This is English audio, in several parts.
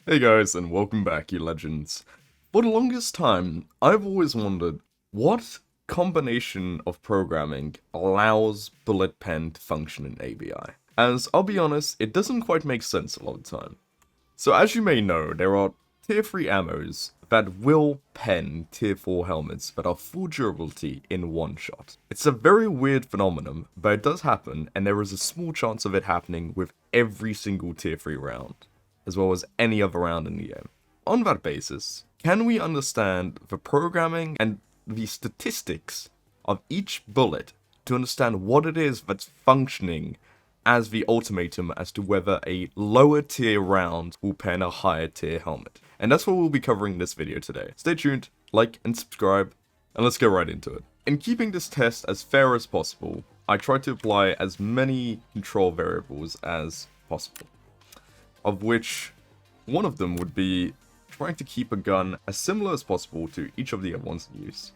Hey guys, and welcome back, you legends. For the longest time, I've always wondered what combination of programming allows bullet pen to function in ABI. As I'll be honest, it doesn't quite make sense a lot of the time. So as you may know, there are tier 3 ammos that will pen tier 4 helmets that are full durability in one shot. It's a very weird phenomenon, but it does happen, and there is a small chance of it happening with every single tier 3 round, as well as any other round in the game. On that basis, can we understand the programming and the statistics of each bullet to understand what it is that's functioning as the ultimatum as to whether a lower tier round will pen a higher tier helmet? And that's what we'll be covering in this video today. Stay tuned, like and subscribe, and let's get right into it. In keeping this test as fair as possible, I tried to apply as many control variables as possible, of which one of them would be trying to keep a gun as similar as possible to each of the other ones in use.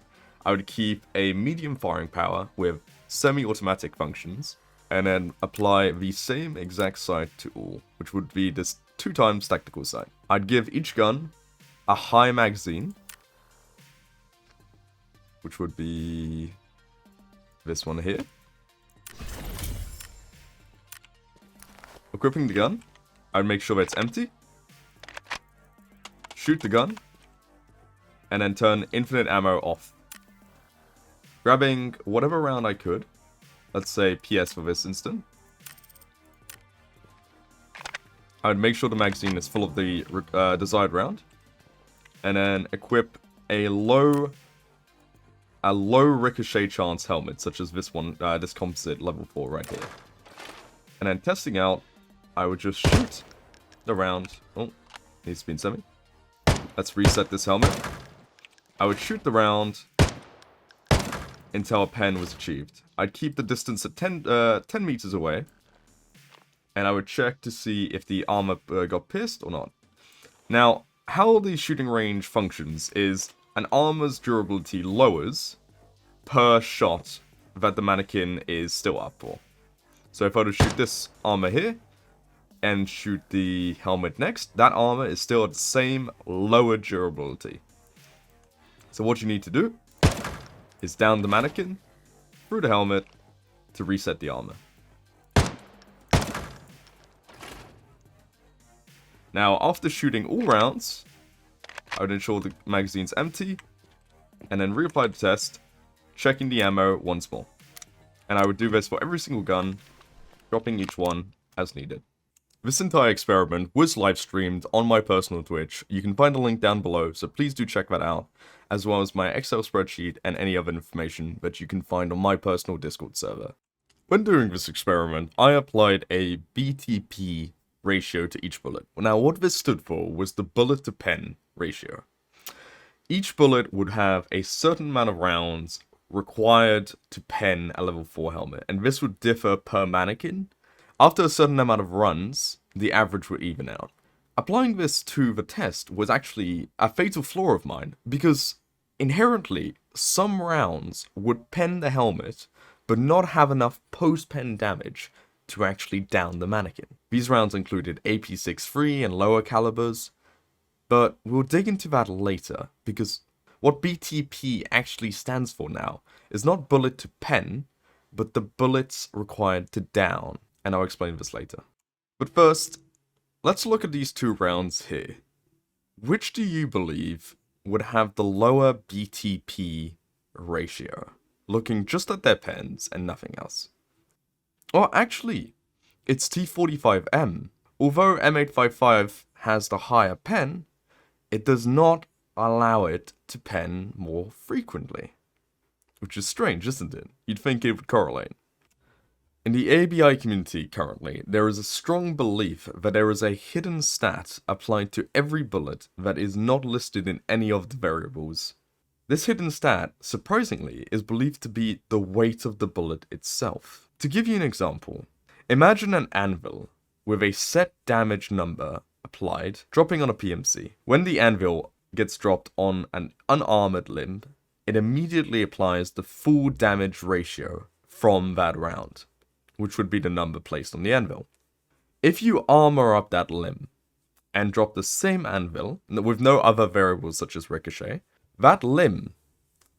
I would keep a medium firing power with semi-automatic functions, and then apply the same exact sight to all, which would be this 2x tactical sight. I'd give each gun a high magazine, which would be this one here. Equipping the gun, I'd make sure that it's empty, shoot the gun, and then turn infinite ammo off. Grabbing whatever round I could, let's say PS for this instant. I would make sure the magazine is full of the desired round, and then equip a low ricochet chance helmet, such as this one, this composite level 4 right here. And then testing out, I would just shoot the round. Oh, needs to be in semi. Let's reset this helmet. I would shoot the round until a pen was achieved. I'd keep the distance at 10 meters away, and I would check to see if the armor got pierced or not. Now, how the shooting range functions is an armor's durability lowers per shot that the mannequin is still up for. So if I were to shoot this armor here, and shoot the helmet next, that armor is still at the same lower durability. So what you need to do is down the mannequin, through the helmet, to reset the armor. Now, after shooting all rounds, I would ensure the magazine's empty, and then reapply the test, checking the ammo once more. And I would do this for every single gun, dropping each one as needed. This entire experiment was live streamed on my personal Twitch. You can find the link down below, so please do check that out, as well as my Excel spreadsheet and any other information that you can find on my personal Discord server. When doing this experiment, I applied a BTP ratio to each bullet. Now, what this stood for was the bullet to pen ratio. Each bullet would have a certain amount of rounds required to pen a level 4 helmet, and this would differ per mannequin. After a certain amount of runs, the average would even out. Applying this to the test was actually a fatal flaw of mine, because inherently, some rounds would pen the helmet, but not have enough post-pen damage to actually down the mannequin. These rounds included AP63 and lower calibers, but we'll dig into that later, because what BTP actually stands for now is not bullet to pen, but the bullets required to down. And I'll explain this later. But first, let's look at these two rounds here. Which do you believe would have the lower BTP ratio? Looking just at their pens and nothing else. Or actually, it's T45M. Although M855 has the higher pen, it does not allow it to pen more frequently. Which is strange, isn't it? You'd think it would correlate. In the ABI community currently, there is a strong belief that there is a hidden stat applied to every bullet that is not listed in any of the variables. This hidden stat, surprisingly, is believed to be the weight of the bullet itself. To give you an example, imagine an anvil with a set damage number applied, dropping on a PMC. When the anvil gets dropped on an unarmored limb, it immediately applies the full damage ratio from that round, which would be the number placed on the anvil. If you armor up that limb, and drop the same anvil, with no other variables such as ricochet, that limb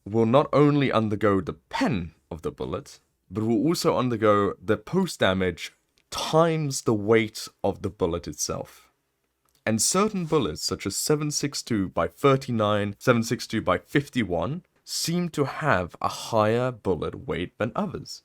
will not only undergo the pen of the bullet, but will also undergo the post damage times the weight of the bullet itself. And certain bullets, such as 7.62 by 39, 7.62 by 51, seem to have a higher bullet weight than others.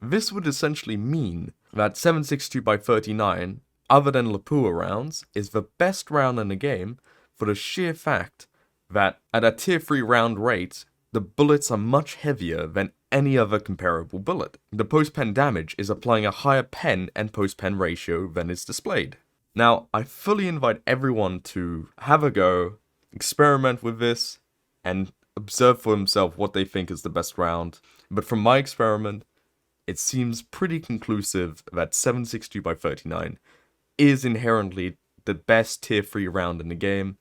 This would essentially mean that 7.62 by 39, other than Lapua rounds, is the best round in the game for the sheer fact that at a tier 3 round rate, the bullets are much heavier than any other comparable bullet. The post-pen damage is applying a higher pen and post-pen ratio than is displayed. Now, I fully invite everyone to have a go, experiment with this, and observe for themselves what they think is the best round. But from my experiment, it seems pretty conclusive that 7.62 by 39 is inherently the best tier 3 round in the game,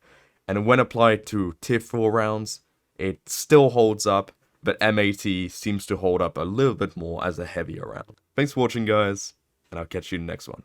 and when applied to tier 4 rounds, it still holds up, but M80 seems to hold up a little bit more as a heavier round. Thanks for watching, guys, and I'll catch you in the next one.